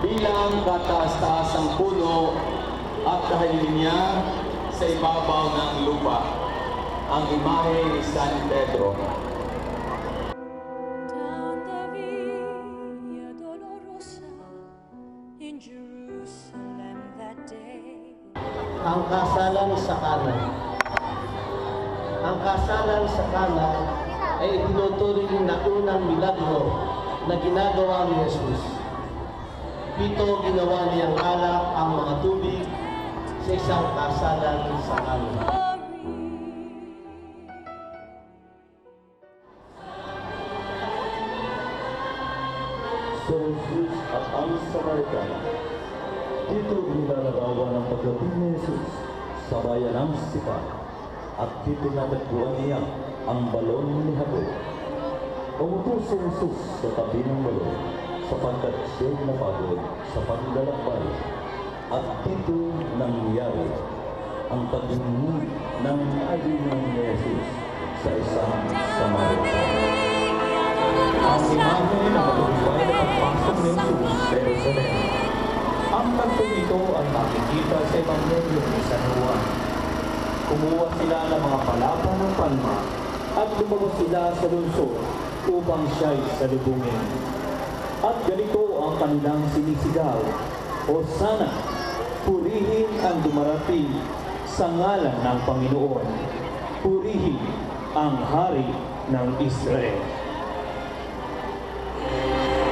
bilang kataas-taasang puno at dahil niya sa ibabaw ng lupa ang imahe ni San Pedro. Down the Via Dolorosa in Jerusalem that day. Ang kasalan sa Kana. Ang kasalan sa Kana ay itinuturing na unang milagro na ginagawa ni Jesus. 7 ginawa niyang alak ang mga tubig sa isang kasalan sa Kana. Sa Jesus at ang Samaritana, dito nilalarawan ang pagdating ni Jesus sa bayan ng Sipa at dito natagpuan niya ang balon ni Jacob. Umupo si Jesus sa tabi ng balon sapagkat siya'y napagod sa paglalakbay at dito nangyari ang pag-ingig ng alinong ni Jesus sa isang Samaritana. Ang imahe na matutumbay na pagpasok ni Jesus sa Jerusalem. Ang tagpong ito ay makikita sa Ebanghelyo ni San Juan. Kumuha sila ng mga palapa ng palma at lumabas sila sa lungsod upang siya'y salubungin. At ganito ang kanilang sinisigaw, Hosana, purihin ang dumarating sa ngalan ng Panginoon. Purihin ang Hari ng Israel.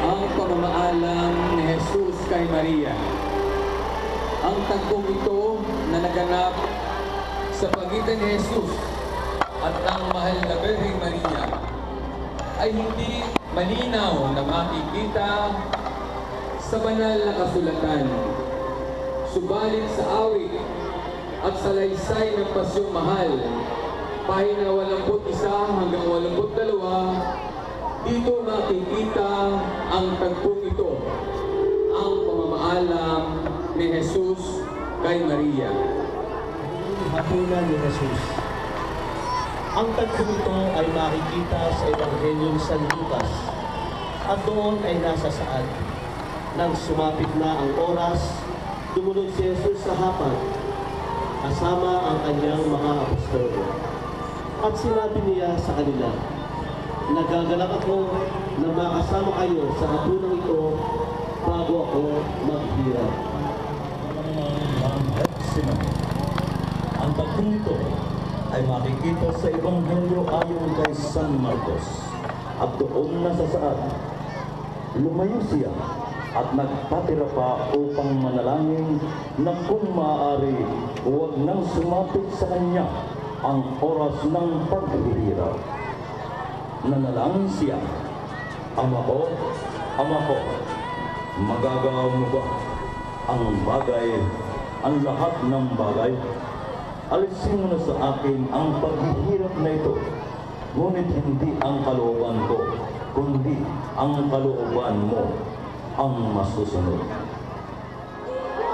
Ang pamamaalam ni Jesus kay Maria. Ang tagpong ito na naganap sa pagitan ni Jesus at ang mahal na Birheng Maria ay hindi malinaw na makikita sa banal na kasulatan. Subalit sa awit at salaysay ng pasyong mahal, pahina 81 hanggang 82, dito makikita ang tagpong ito, ang pamamaalam ni Jesus kay Maria. Hapunan ni Jesus. Ang tagpong ito ay makikita sa Ebanghelyo ni San Lucas at doon ay nasa saad. Nang sumapit na ang oras, dumunod si Jesus sa hapag kasama ang kanyang mga apostol. At sinabi niya sa kanila, nagagalak ako na makasama kayo sa hapunang ito bago ako maghirap. Ang tagpong ito ay makikita sa Ebanghelyo ayon kay San Marcos. At doon na sa saad, lumayo siya at nagpatira pa upang manalangin na kung maaari, huwag nang sumapit sa kanya ang oras ng paghihirap. Nanalangin siya, Ama ko, magagawa mo ba ang lahat ng bagay? Alisin mo na sa akin ang paghihirap na ito, ngunit hindi ang kalooban ko, kundi ang kalooban mo ang masusunod.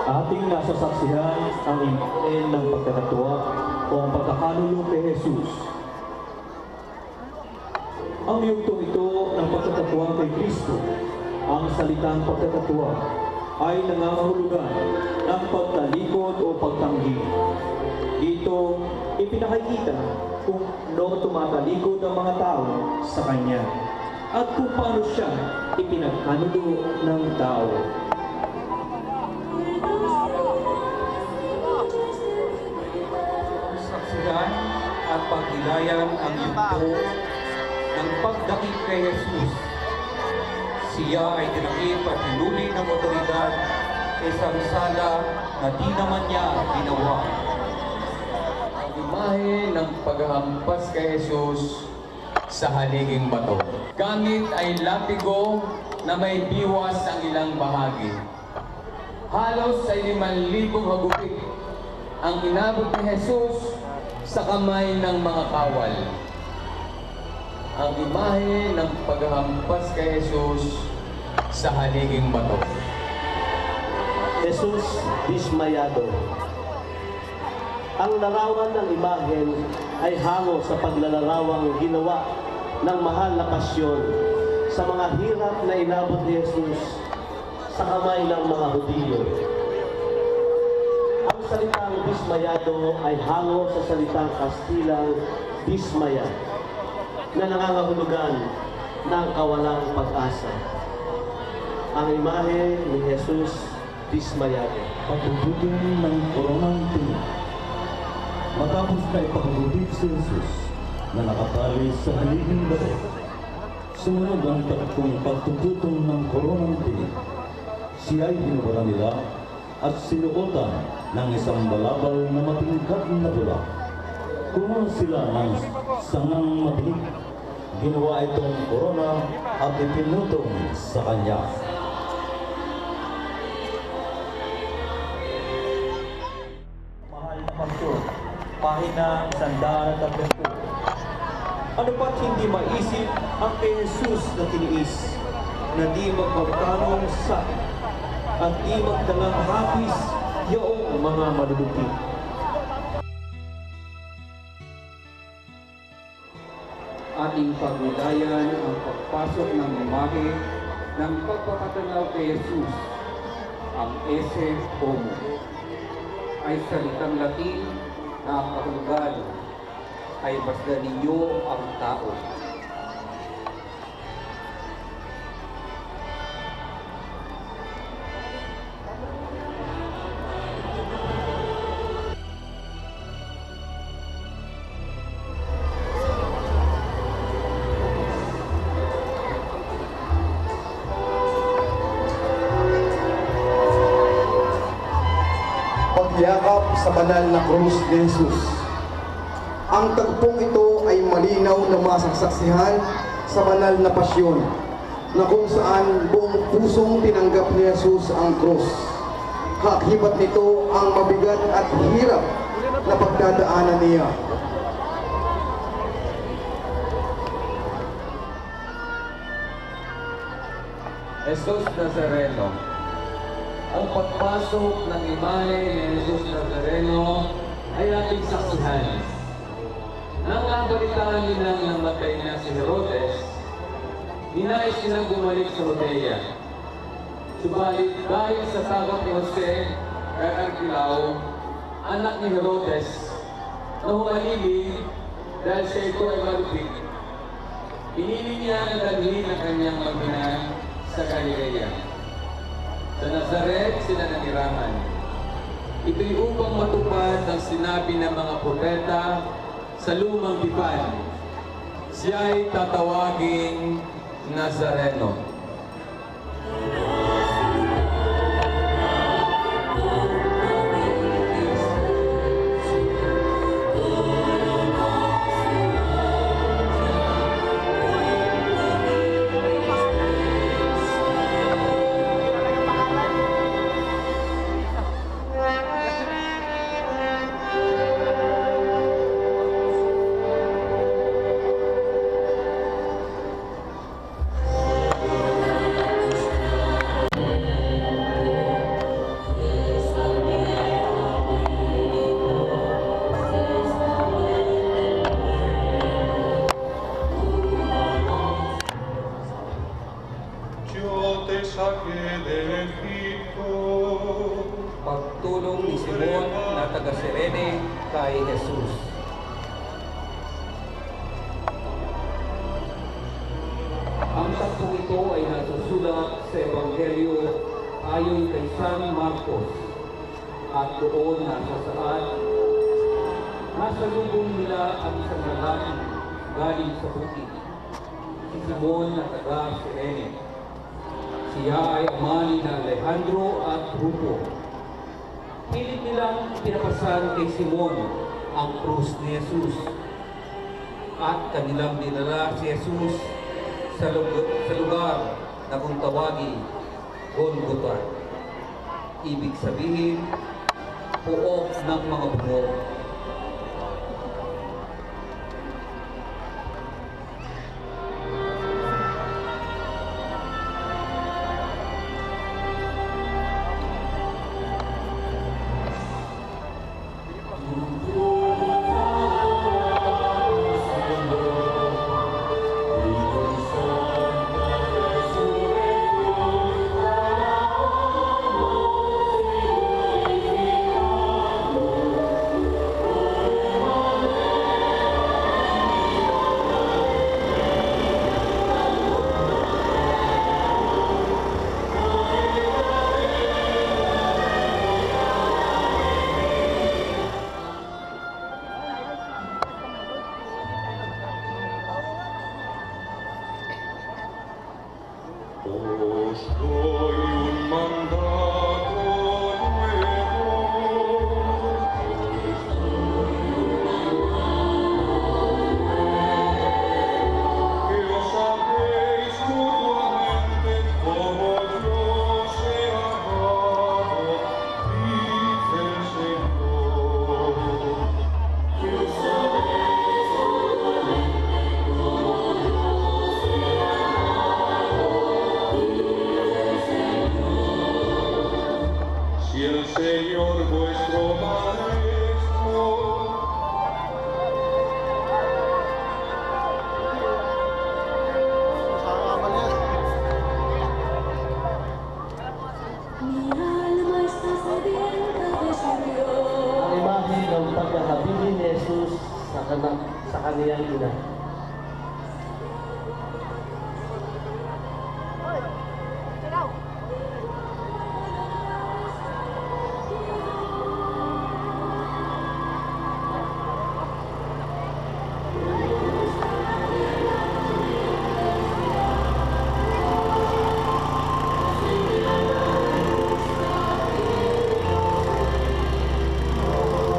Ating nasasaksihan ang imahen ng pagkakatuwa o ang pagkakalulong kay Jesus. Ang yugtong ito ng pagkakatuwa kay Kristo, ang salitang pagkakatuwa, ay nangangahulugan ng pagtalikod o pagtanggi. Dito, ipinakikita kung ano tumatalikod ang mga tao sa Kanya at kung paano siya ipinagkanulo ng tao. Saksihan at pagnilayan ang yugto ng pagdakip kay Jesus. Siya ay dinakip at hinuli ng otoridad sa isang sala na di naman niya ginawa. Ang imahe ng paghahampas kay Jesus sa haliging bato. Gamit ay latigo na may biwas ang ilang bahagi. Halos sa 5,000 hagupit ang inabot ni Jesus sa kamay ng mga kawal. Ang imahe ng paghahampas kay Jesus sa haliging bato. Jesus dismayado. Ang larawan ng imahen ay hango sa paglalarawang ginawa ng mahal na pasyon sa mga hirap na inabot ni Jesus sa kamay ng mga Hudyo. Ang salitang dismayado ay hango sa salitang Kastilang dismaya na nangangahulugan ng kawalang pag-asa. Ang imahe ni Jesus dismayado. Pagbubuting ng koronang tingin. Matapos na ipagubig si Jesus na nakatali sa haliging bato, sumunod ang takbong pagtututong ng koronang tingin. Siya ay binubara nila at sinuotan ng isang balabal na matingkad na bula. Kumuha sila ng sangang matinig. Ginawa itong korona at ipinutong sa kanya. Mahal na pastor, pahina 130. Ano ba't hindi maisip ang kay Jesus na tiniis na di magpagtanong sa at di magdalang hapis yaong mga malulupi. Ating pagnilayan ang pagpasok ng imahe ng pagpapatanaw kay Jesus. Ang esse homo ay salitang Latin na ang kahulugan ay masdan ninyo ang tao. Pagyakap sa banal na krus ni Jesus. Ang tagpong ito ay malinaw na masasaksihan sa banal na pasyon na kung saan buong pusong tinanggap ni Jesus ang krus. Kakibat nito ang mabigat at hirap na pagdadaanan niya. Jesus Nazareno. Ang pagpasok ng imahe ni Jesus Nazareno ay ating saksihan. Nang nabalitaan nilang namatay na si Herodes, ninais nilang bumalik sa Judea. Subalit dahil sa tagap ni Jose kay Arquilao, anak ni Herodes, na humalili dahil siya ito ay malupit, pinili niya na dalhin ang kanyang mag-ina sa Galilea. Sa Nazaret sila nanirahan. Ito'y upang matupad ang sinabi ng mga propeta sa lumang tipan. Siya'y tatawaging Nazareno. Pagtulong ni Simon na taga Cirene kay Jesus. Ang taktong ito ay nasusulat sa Ebanghelyo ayon kay San Marcos at doon nasasaad, nasa lubong nila ang isang lalaki galing sa bukid, si Simon na taga Cirene. Siya ay ama ni Alejandro at Rufo. Pilit nilang pinapasan kay Simon ang krus ni Jesus at kanilang dinala si Jesus sa lugar na kung tawagin Golgotha. Ibig sabihin, puok ng mga bungo. Os doy un mandato nuevo. Que os améis mutuamente como yo os he amado, dice el Señor. Que os améis mutuamente como yo os he amado, dice el Señor. Si el Señor vuestro Maestro Mi alma está sedienta de su Ang Dios. imahe ng pagkakabili ni Jesus sa kaniyang ina.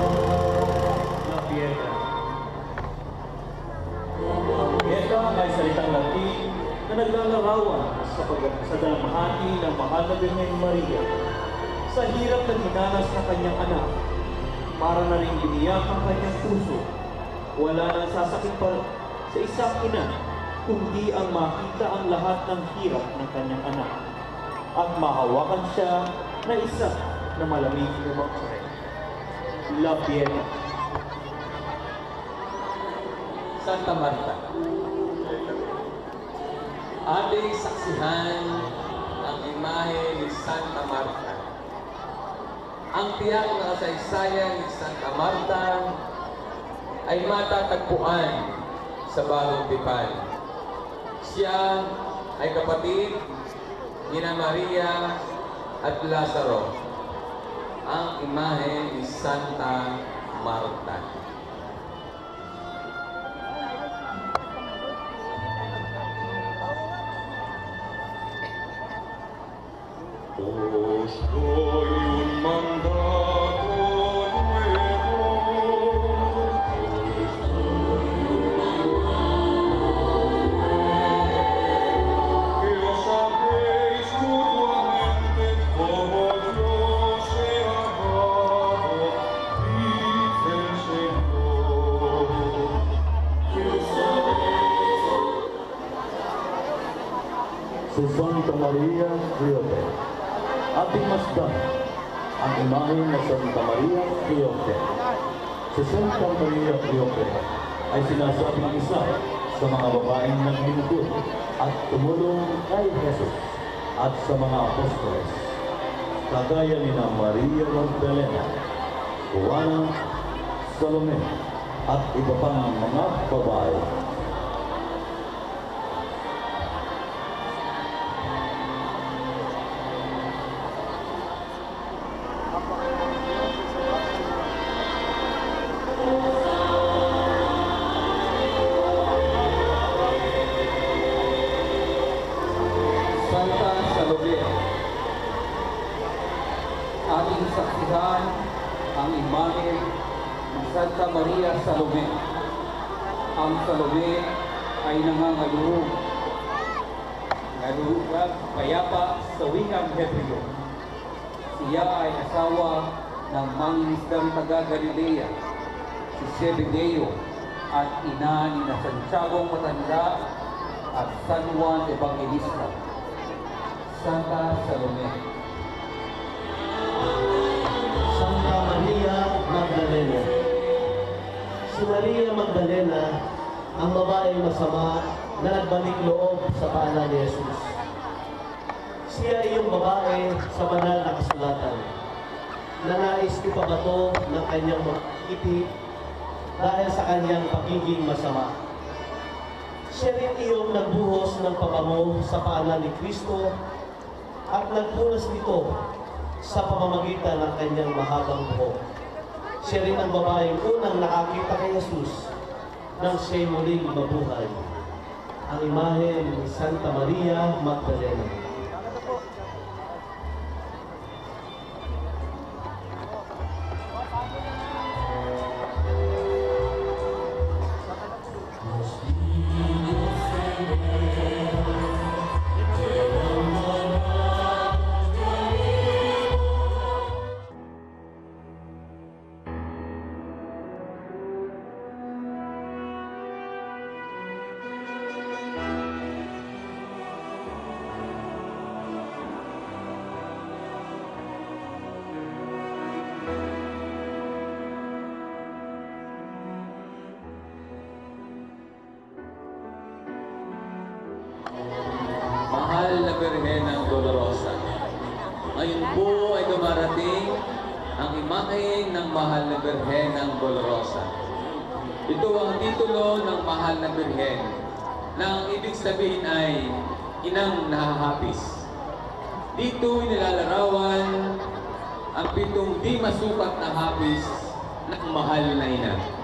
La Piedra. Ang Piedra ay salitang Latin na naglalarawan sa dalamhati ng mahal na Birhen Maria sa hirap na dinanas ng kanyang anak para na rin biniyak ang kanyang puso. Wala nang sasakit pa sa isang ina kundi ang makita ang lahat ng hirap ng kanyang anak at mahawakan siya na isa na malamig na magkakay. La Piedra. Santa Marta. Ating saksihan ang imahe ni Santa Marta. Ang tiyak na kasaysayan ni Santa Marta ay matatagpuan sa Bagong Tipan. Siya ay kapatid ni Maria at Lazaro. Ang imahe ni Santa Marta. os doy un mandato nuevo. Que os améis mutuamente como yo os he amado, dice el Señor. Que os améis Si Santa Maria Criote. Ating masdan ang imahe na Santa Maria Criote. Si Santa Maria Criote ay sinasabing isa sa mga babaeng naglingkod at tumulong kay Jesus at sa mga apostoles. Kagaya ni na Maria Magdalena, Juana, Salome, at iba pang mga babae. Santa Salome. Ating saksihan ang imahe ni Santa Maria Salome. Ang Salome ay nangangayurong. Nalulugag payapa sa wikang Hebreo. Siya ay asawa ng mangingisdang taga Galilea, si Zebedeo, at ina ni na Santiago Matanda at San Juan Evangelista. Santa Salome. Santa Maria Magdalena. Si Maria Magdalena, ang babaeng masama na nagbalik loob sa paanan ni Jesus. Siya ay yung babae sa banal na kasulatan na nais ipabato ng kanyang mag-ibig dahil sa kanyang pagiging masama. Siya rin iyong nagbuhos ng pabango sa paanan ni Kristo at nagpunas nito sa pamamagitan ng kanyang mahabang buhok. Siya rin ang babaeng unang nakakita kay Jesus nang siya'y muling mabuhay. Ang imahe ni Santa Maria Magdalena. Mahal na Birhen ng Dolorosa. Ito ang titulo ng Mahal na Birhen na ang ibig sabihin ay Inang Nahahapis. Dito nilalarawan ang 7 di masukat na hapis ng mahal na ina.